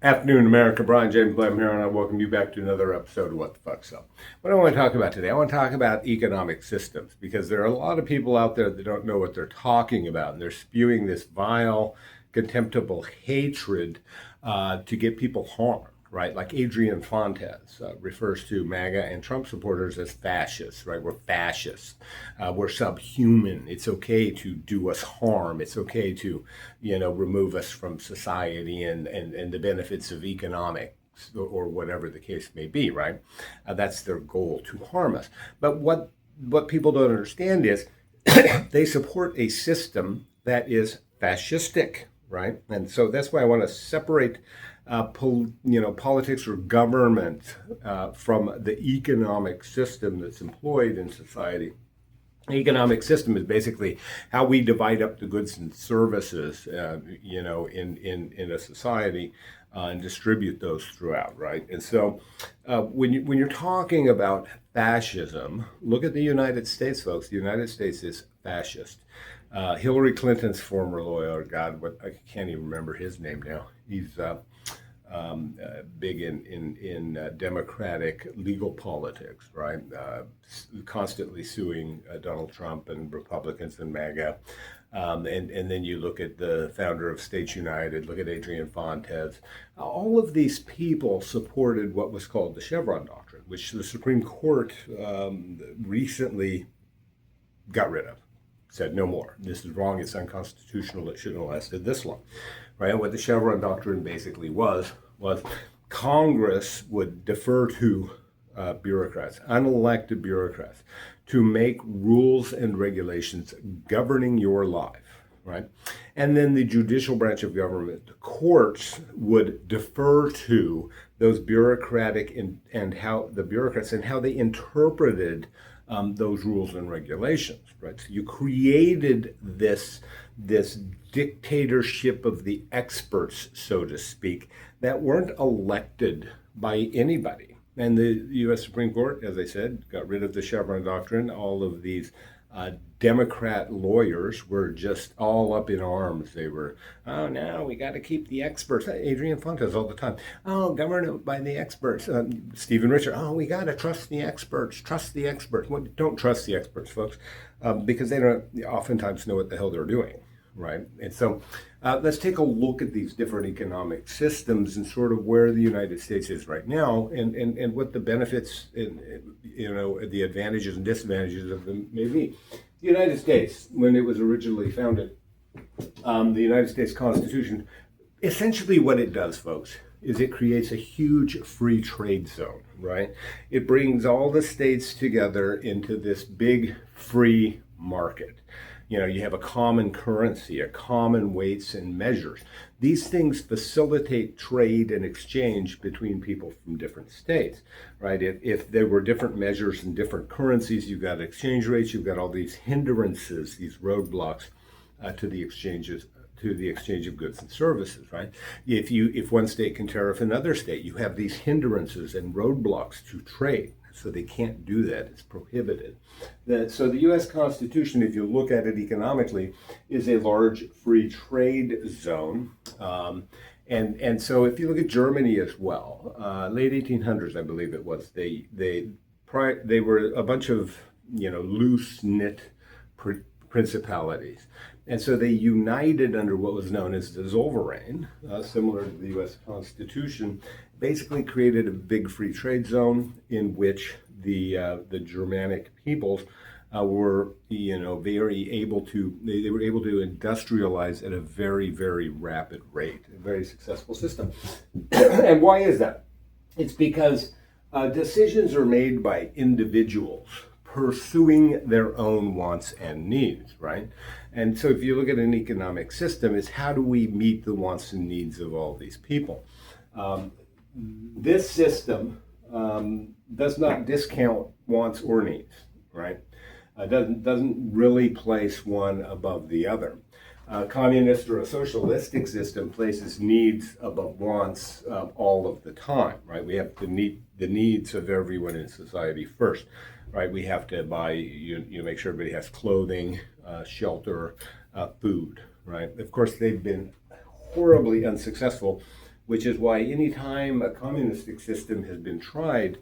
Afternoon, America. Brian James Blum here, and I welcome you back to another episode of What the Fuck's Up. What I want to talk about today, I want to talk about economic systems because there are a lot of people out there that don't know what they're talking about, and they're spewing this vile, contemptible hatred to get people harmed. Right, like Adrian Fontes refers to MAGA and Trump supporters as fascists. Right, we're fascists. We're subhuman. It's okay to do us harm. It's okay to, remove us from society and the benefits of economics or whatever the case may be. Right, that's their goal, to harm us. But what people don't understand is they support a system that is fascistic. Right, and so that's why I want to separate politics or government from the economic system that's employed in society. The economic system is basically how we divide up the goods and services, in a society and distribute those throughout, right? And so, when you're talking about fascism, look at the United States, folks. The United States is fascist. Hillary Clinton's former lawyer, I can't even remember his name now. He's big in democratic legal politics, right? Constantly suing Donald Trump and Republicans and MAGA. And then you look at the founder of States United, look at Adrian Fontes. All of these people supported what was called the Chevron Doctrine, which the Supreme Court recently got rid of. Said no more. This is wrong. It's unconstitutional. It shouldn't have lasted this long, right? And what the Chevron Doctrine basically was Congress would defer to bureaucrats, unelected bureaucrats, to make rules and regulations governing your life, right? And then the judicial branch of government, the courts, would defer to those bureaucratic and how the bureaucrats and how they interpreted those rules and regulations, right? So you created this dictatorship of the experts, so to speak, that weren't elected by anybody. And the U.S. Supreme Court, as I said, got rid of the Chevron Doctrine. All of these Democrat lawyers were just all up in arms. They were, oh, no, we got to keep the experts. Adrian Fontes all the time. Oh, govern by the experts. Stephen Richard, oh, we got to trust the experts. Trust the experts. Well, don't trust the experts, folks, because they don't oftentimes know what the hell they're doing, right? And so let's take a look at these different economic systems and sort of where the United States is right now and what the benefits and, the advantages and disadvantages of them may be. The United States, when it was originally founded, the United States Constitution, essentially what it does, folks, is it creates a huge free trade zone, right? It brings all the states together into this big free market. You have a common currency, a common weights and measures. These things facilitate trade and exchange between people from different states, right? If there were different measures and different currencies, you've got exchange rates, you've got all these hindrances, these roadblocks to the exchange of goods and services, right? If one state can tariff another state, you have these hindrances and roadblocks to trade. So they can't do that. It's prohibited. So the U.S. Constitution, if you look at it economically, is a large free trade zone. And so if you look at Germany as well, late 1800s, I believe it was, they were a bunch of loose knit principalities. And so they united under what was known as the Zollverein, similar to the U.S. Constitution, basically created a big free trade zone in which the Germanic peoples were very able to they were able to industrialize at a very, very rapid rate, a very successful system. And why is that? It's because decisions are made by individuals pursuing their own wants and needs, right? And so if you look at an economic system, it's how do we meet the wants and needs of all these people? This system does not discount wants or needs, right? Doesn't really place one above the other. A communist or a socialistic system places needs above wants all of the time, right? We have to meet the needs of everyone in society first, right? We have to buy, make sure everybody has clothing, shelter, food, right? Of course, they've been horribly unsuccessful which is why anytime a communistic system has been tried,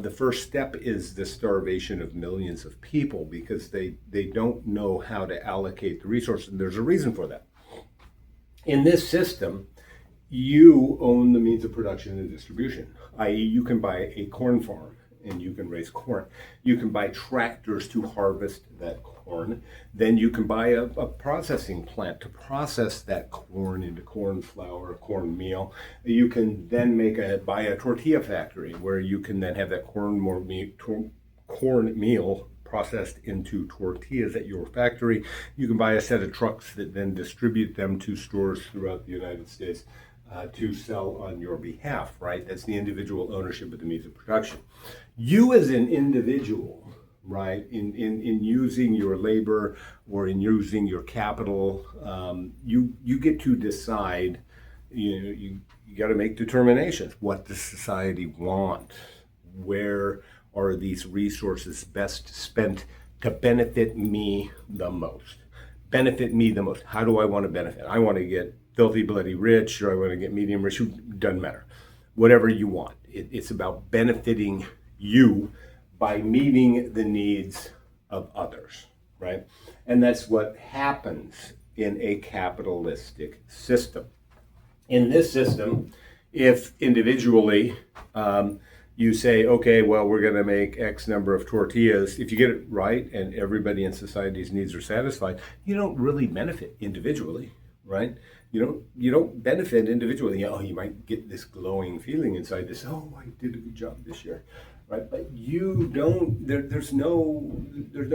the first step is the starvation of millions of people because they don't know how to allocate the resources. And there's a reason for that. In this system, you own the means of production and distribution, i.e., you can buy a corn farm and you can raise corn. You can buy tractors to harvest that corn. Then you can buy a processing plant to process that corn into corn flour, corn meal. You can then buy a tortilla factory where you can then have that corn meal processed into tortillas at your factory. You can buy a set of trucks that then distribute them to stores throughout the United States to sell on your behalf, right? That's the individual ownership of the means of production. You as an individual, right, in using your labor or in using your capital, you get to decide, you got to make determinations. What does society want? Where are these resources best spent to benefit me the most? Benefit me the most. How do I want to benefit? I want to get filthy, bloody rich, or I want to get medium rich. Doesn't matter. Whatever you want. It's about benefiting you by meeting the needs of others, right? And that's what happens in a capitalistic system. In this system, if individually you say, okay, well, we're going to make X number of tortillas, if you get it right and everybody in society's needs are satisfied, you don't really benefit individually, right? You don't benefit individually. You might get this glowing feeling inside this, oh, I did a good job this year, right? But you don't. There's no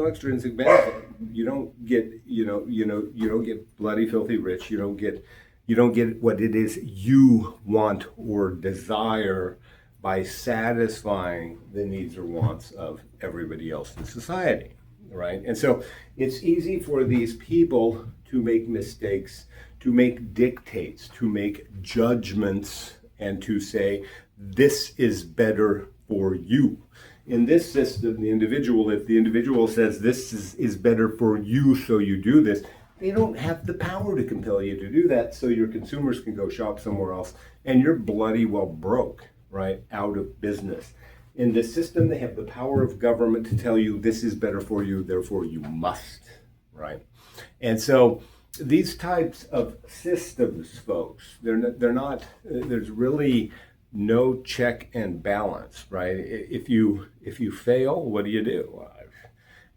extrinsic benefit. You don't get you don't get bloody filthy rich. You don't get what it is you want or desire by satisfying the needs or wants of everybody else in society, right? And so it's easy for these people to make mistakes, to make dictates, to make judgments, and to say, this is better for you. In this system, if the individual says this is better for you, so you do this, they don't have the power to compel you to do that, so your consumers can go shop somewhere else, and you're bloody well broke, right, out of business. In this system, they have the power of government to tell you this is better for you, therefore you must, right? And so these types of systems, folks, there's really no check and balance, right? If you fail, what do?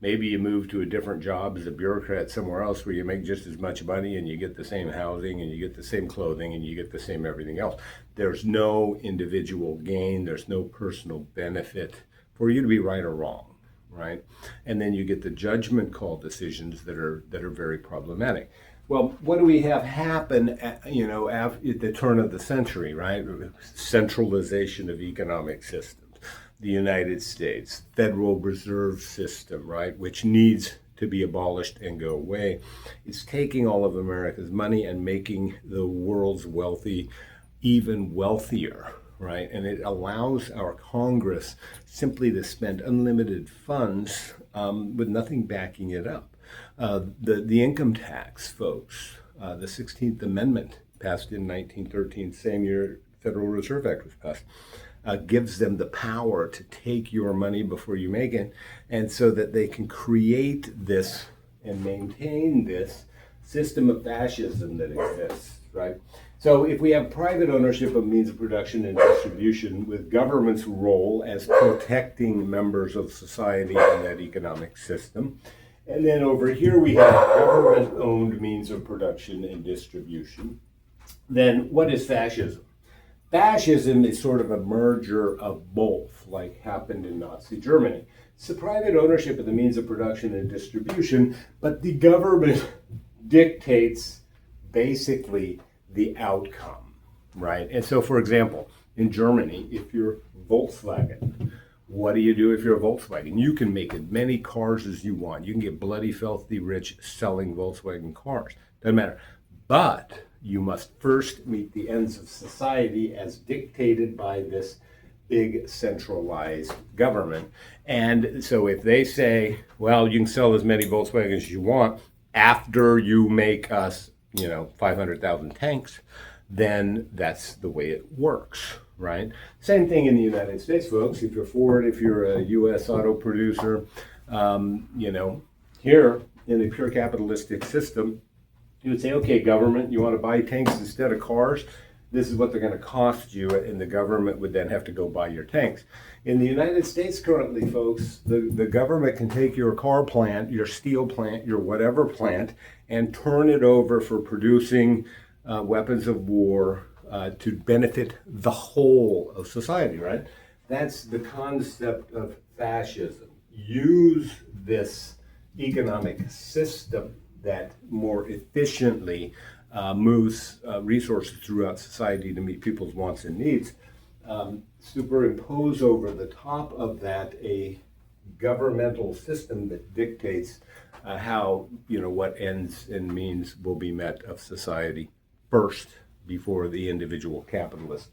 Maybe you move to a different job as a bureaucrat somewhere else where you make just as much money and you get the same housing and you get the same clothing and you get the same everything else. There's no individual gain. There's no personal benefit for you to be right or wrong, right? And then you get the judgment call decisions that are very problematic. Well, what do we have happen at the turn of the century, right? Centralization of economic systems. The United States Federal Reserve System, right, which needs to be abolished and go away. It's taking all of America's money and making the world's wealthy even wealthier, right? And it allows our Congress simply to spend unlimited funds with nothing backing it up. The income tax, folks, the 16th Amendment passed in 1913, same year Federal Reserve Act was passed. Gives them the power to take your money before you make it, and so that they can create this and maintain this system of fascism that exists, right? So if we have private ownership of means of production and distribution with government's role as protecting members of society in that economic system, and then over here we have government-owned means of production and distribution, then what is fascism? Fascism is sort of a merger of both, like happened in Nazi Germany. It's the private ownership of the means of production and distribution, but the government dictates basically the outcome, right? And so, for example, in Germany, if you're Volkswagen, what do you do if you're a Volkswagen? You can make as many cars as you want. You can get bloody, filthy rich selling Volkswagen cars. Doesn't matter. But you must first meet the ends of society as dictated by this big centralized government. And so if they say, well, you can sell as many Volkswagens as you want after you make us, 500,000 tanks, then that's the way it works, right? Same thing in the United States, folks. If you're Ford, if you're a U.S. auto producer, here in a pure capitalistic system, you would say, okay, government, you want to buy tanks instead of cars? This is what they're going to cost you, and the government would then have to go buy your tanks. In the United States currently, folks, the government can take your car plant, your steel plant, your whatever plant, and turn it over for producing weapons of war to benefit the whole of society, right? That's the concept of fascism. Use this economic system that more efficiently moves resources throughout society to meet people's wants and needs, superimpose over the top of that a governmental system that dictates how, what ends and means will be met of society first before the individual capitalist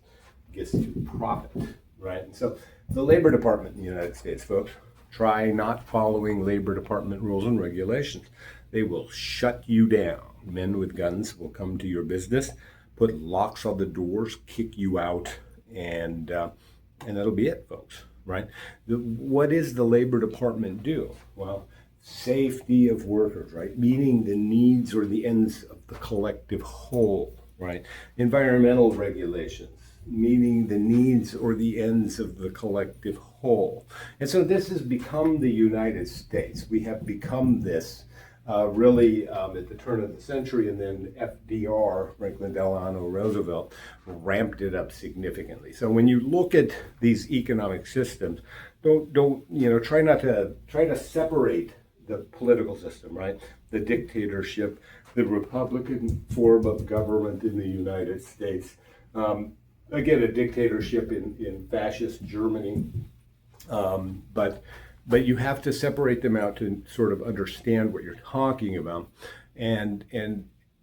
gets to profit, right? And so the Labor Department in the United States, folks, try not following Labor Department rules and regulations. They will shut you down. Men with guns will come to your business, put locks on the doors, kick you out, and that'll be it, folks, right? What does the Labor Department do? Well, safety of workers, right? Meeting the needs or the ends of the collective whole, right? Environmental regulations, meeting the needs or the ends of the collective whole. And so this has become the United States. We have become this really at the turn of the century, and then FDR, Franklin Delano Roosevelt, ramped it up significantly. So when you look at these economic systems, don't try to separate the political system, right? The dictatorship, the Republican form of government in the United States. Again, a dictatorship in fascist Germany, but you have to separate them out to sort of understand what you're talking about, and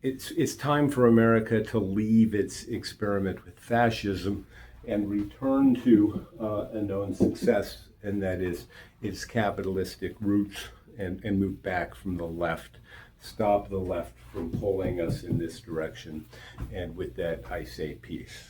it's time for America to leave its experiment with fascism and return to a known success, and that is its capitalistic roots, and move back from the left, stop the left from pulling us in this direction. And with that, I say peace.